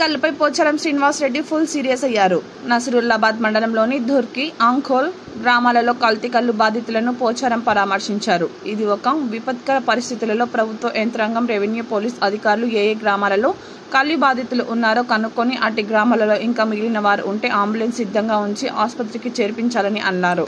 కల్లుపై Pocharam Srinivas Reddy full serious అయ్యారు. నసరుల్లాబాద్ మండలంలోని ధుర్కి, ఆంఖోల్ గ్రామాలలో కల్తీ కల్లు బాధితులను పోచారం పరామర్శించారు. ఇది ఒక విపత్కర పరిస్థితులలో ప్రభుత్వ యంత్రాంగం, రెవెన్యూ, పోలీస్ అధికారులు ఏ గ్రామాలలో కల్లు బాధితులు ఉన్నారో కనుక్కొని అట్టి గ్రామాలలో ఇంకా మిగిలిన వారు ఉంటే అంబులెన్స్ సిద్ధంగా ఉంచి ఆసుపత్రికి చేర్పించాలని అన్నారు.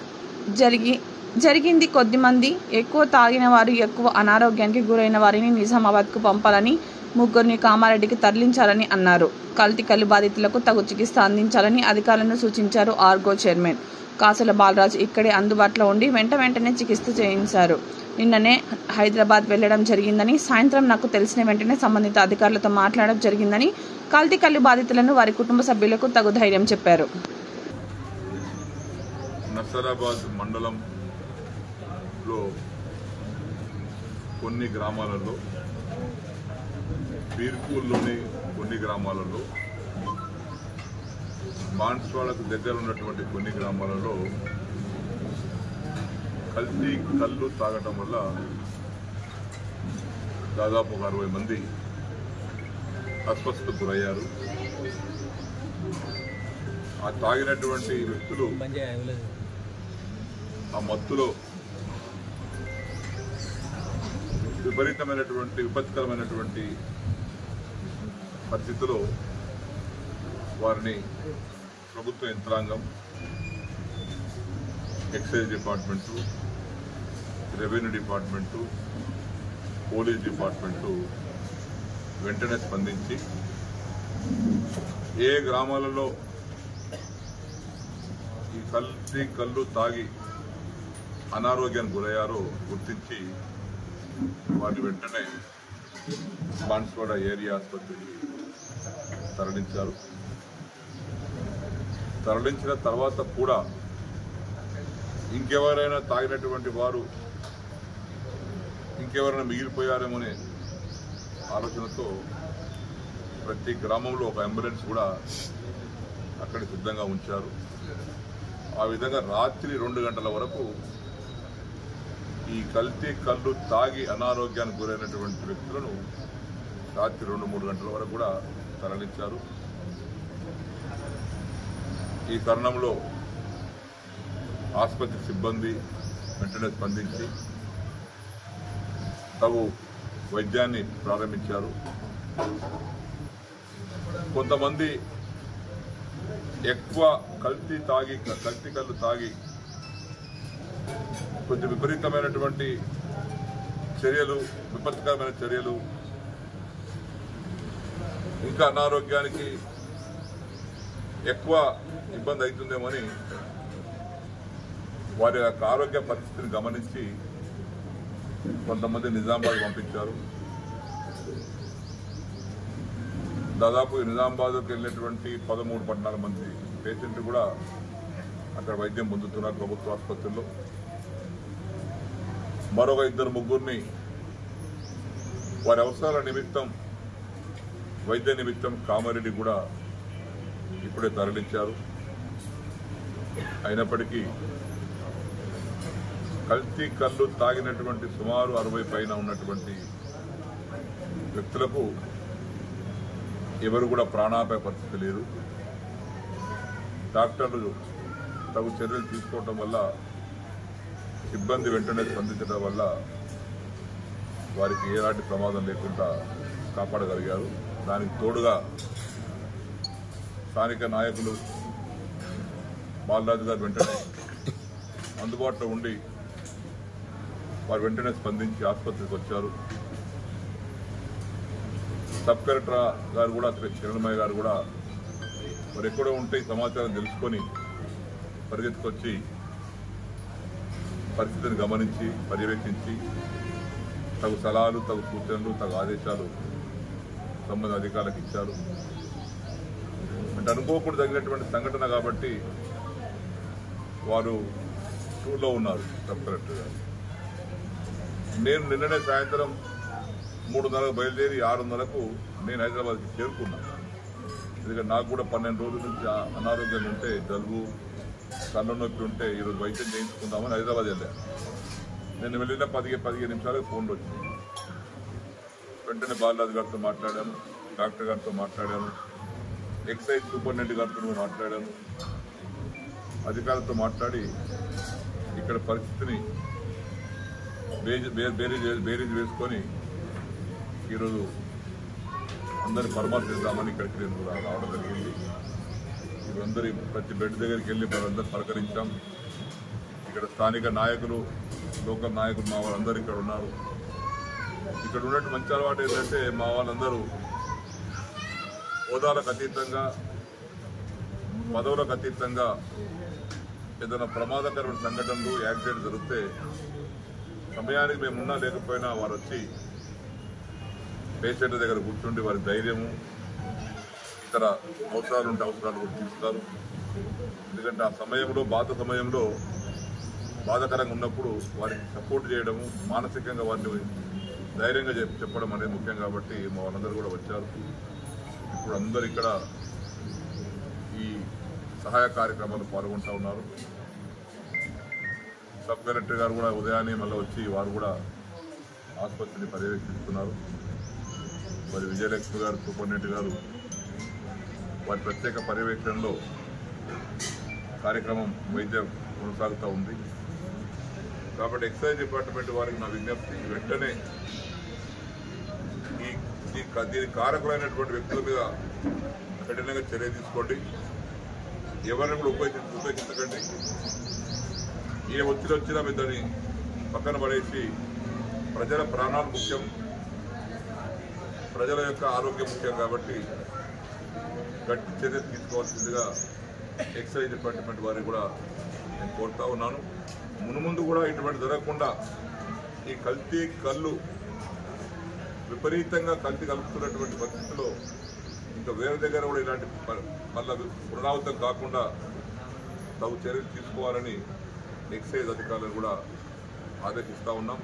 జరిగింది కొద్దిమంది ఎక్కువ తాగిన వారు, ఎక్కువ అనారోగ్యానికి గురైన వారిని నిజామాబాద్కు పంపాలని, ముగ్గురిని కామారెడ్డికి తరలించాలని అన్నారు. కల్తీ కల్లు బాధితులకు తగు చికిత్స అందించాలని అధికారులను సూచించారు. ఆర్గో చైర్మన్ కాసుల బాలరాజు ఇక్కడే అందుబాటులో ఉండి వెంటనే చికిత్స చేయించారు. నిన్ననే హైదరాబాద్ వెళ్లడం జరిగిందని, సాయంత్రం నాకు తెలిసిన వెంటనే సంబంధిత అధికారులతో మాట్లాడడం జరిగిందని, కల్తీ కల్లు బాధితులను వారి కుటుంబ సభ్యులకు తగు ధైర్యం చెప్పారు. నసరాబాద్ మండలంలో కొన్ని గ్రామాలలో, బీర్పూర్లోని కొన్ని గ్రామాలలో, బాన్స్వాడకు దగ్గర ఉన్నటువంటి కొన్ని గ్రామాలలో కల్తీ కళ్ళు తాగటం వల్ల దాదాపు 60 మంది అస్వస్థతకు గురయ్యారు. ఆ తాగినటువంటి వ్యక్తులు ఆ మత్తులో విపత్కరమైనటువంటి పరిస్థితిలో వారిని ప్రభుత్వ యంత్రాంగం, excise department, revenue department, police department వెంటనే స్పందించి ఏ గ్రామాలలో ఈ కల్తీ కళ్ళు తాగి అనారోగ్యానికి గురయ్యారో గుర్తించి వారిని వెంటనే బాన్స్వాడ ఏరియా ఆసుపత్రికి తరలించారు. తరలించిన తర్వాత కూడా ఇంకెవరైనా తాగినటువంటి వారు ఇంకెవరైనా మిగిలిపోయారేమోనే ఆలోచనతో ప్రతి గ్రామంలో ఒక అంబులెన్స్ కూడా అక్కడ సిద్ధంగా ఉంచారు. ఆ విధంగా రాత్రి 2 గంటల వరకు ఈ కల్తీ కళ్ళు తాగి అనారోగ్యానికి గురైనటువంటి వ్యక్తులను రాత్రి 2-3 గంటల వరకు కూడా తరలించారు. ఈ తరుణంలో ఆసుపత్రి సిబ్బంది వెంటనే స్పందించి తగు వైద్యాన్ని ప్రారంభించారు. కొంతమంది ఎక్కువ కల్తీ కళ్ళు తాగి కొంచెం విపరీతమైనటువంటి చర్యలు, విపత్కరమైన చర్యలు, ఇంకా అనారోగ్యానికి ఎక్కువ ఇబ్బంది అవుతుందేమని వారి యొక్క ఆరోగ్య పరిస్థితిని గమనించి కొంతమంది నిజామాబాద్ పంపించారు. దాదాపు నిజామాబాద్కి వెళ్ళినటువంటి 13-14 మంది పేషెంట్లు కూడా అక్కడ వైద్యం పొందుతున్నారు ప్రభుత్వ ఆసుపత్రుల్లో. మరొక 2-3 వారి అవసరాల నిమిత్తం, వైద్య నిమిత్తం కామారెడ్డి కూడా ఇప్పుడే తరలించారు. అయినప్పటికీ కల్తీ కళ్ళు తాగినటువంటి సుమారు 60 పైన ఉన్నటువంటి వ్యక్తులకు ఎవరు కూడా ప్రాణాపాయ పరిస్థితి లేదు. డాక్టర్లు తగు చర్యలు తీసుకోవటం వల్ల, సిబ్బంది వెంటనే స్పందించడం వల్ల వారికి ఎలాంటి ప్రమాదం లేకుండా కాపాడగలిగారు. దానికి తోడుగా స్థానిక నాయకులు బాలరాజు గారు వెంటనే అందుబాటులో ఉండి వారు వెంటనే స్పందించి ఆసుపత్రికి వచ్చారు. సబ్ కలెక్టర్ గారు కూడా, కిరణ్మయ్య గారు కూడా మరి ఎక్కడో ఉంటే సమాచారం తెలుసుకొని పరిగెత్తుకొచ్చి పరిస్థితిని గమనించి పర్యవేక్షించి తగు సలహాలు, తగు సూచనలు, తగు ఆదేశాలు సంబంధిత అధికారులకు ఇచ్చారు. అంటే అనుకోకుండా జరిగినటువంటి సంఘటన కాబట్టి వారు టూర్లో ఉన్నారు సబ్ కలెక్టర్ గారు. నేను నిన్ననే సాయంత్రం 3:30 బయలుదేరి 6:30కు నేను హైదరాబాద్కి చేరుకున్నాను. ఎందుకంటే నాకు కూడా 12 రోజుల నుంచి అనారోగ్యంగా ఉంటే, జలుబు, కళ్ళ నొప్పి ఉంటే ఈరోజు వైద్యం చేయించుకుందామని హైదరాబాద్ వెళ్ళాను. నేను వెళ్ళిన 15 నిమిషాలకు ఫోన్లు వచ్చింది. వెంటనే బాలరాజు గారితో మాట్లాడాను, డాక్టర్ గారితో మాట్లాడాను. ఎక్సైజ్ సూపరింటెండెంట్ గారితో మాట్లాడాను, అధికారులతో మాట్లాడి ఇక్కడ పరిస్థితిని బేరీజ్ వేసుకొని ఈరోజు అందరిని పరామర్శిద్దామని ఇక్కడికి నేను రావడం జరిగింది. అందరి ప్రతి బెడ్ దగ్గరికి వెళ్ళి అందరూ పలకరించాం. ఇక్కడ స్థానిక నాయకులు, లోకల్ నాయకులు మా వాళ్ళందరూ ఇక్కడ ఉన్నారు. ఇక్కడ ఉన్నట్టు మంచి అలవాటు ఏంటంటే మా వాళ్ళందరూ హోదాలకు అతీతంగా, పదవులకు అతీతంగా ఏదైనా ప్రమాదకరమైన సంఘటనలు, యాక్సిడెంట్ జరిగితే సమయానికి మేమున్నా లేకపోయినా వారు వచ్చి పేషెంట్ల దగ్గర కూర్చుండి వారి ధైర్యము, ఇతర అవసరాలు ఉంటే అవసరాలు కూడా తీరుస్తారు. ఎందుకంటే ఆ సమయంలో, సమయంలో బాధాకరంగా ఉన్నప్పుడు వారికి సపోర్ట్ చేయడము, మానసికంగా వారిని ధైర్యంగా చెప్పడం అనేది ముఖ్యం. కాబట్టి మా వాళ్ళందరూ కూడా వచ్చారు. ఇప్పుడు అందరూ ఇక్కడ ఈ సహాయ కార్యక్రమాలు పాల్గొంటూ ఉన్నారు. సబ్ కలెక్టర్ గారు కూడా ఉదయాన్నే మళ్ళీ వచ్చి వారు కూడా ఆసుపత్రిని పర్యవేక్షిస్తున్నారు. మరి విజయలక్ష్మి గారు, సూపరింటెండెంట్ గారు వారి ప్రత్యేక పర్యవేక్షణలో కార్యక్రమం వైద్యం కొనసాగుతూ ఉంది. కాబట్టి ఎక్సైజ్ డిపార్ట్మెంట్ వారికి నా విజ్ఞప్తి, వెంటనే దీనికి కారకులైనటువంటి వ్యక్తుల మీద కఠినంగా చర్య తీసుకోండి. ఎవరిని కూడా ఉపయోగించకండి. ఏ ఒత్తిడి వచ్చినా మీరు దాన్ని పక్కన పడేసి ప్రజల ప్రాణాలు ముఖ్యం, ప్రజల యొక్క ఆరోగ్యం ముఖ్యం. కాబట్టి గట్టి చర్య తీసుకోవాల్సిందిగా ఎక్సైజ్ డిపార్ట్మెంట్ వారికి కూడా నేను కోరుతా ఉన్నాను. మునుముందు కూడా ఇటువంటి జరగకుండా ఈ కల్తీ కళ్ళు విపరీతంగా కల్తీ కలుపుతున్నటువంటి పరిస్థితుల్లో ఇంకా వేరే దగ్గర కూడా ఇలాంటి మళ్ళా పునరావృతం కాకుండా తగు చర్యలు తీసుకోవాలని ఎక్సైజ్ అధికారులను కూడా ఆదేశిస్తా ఉన్నాం.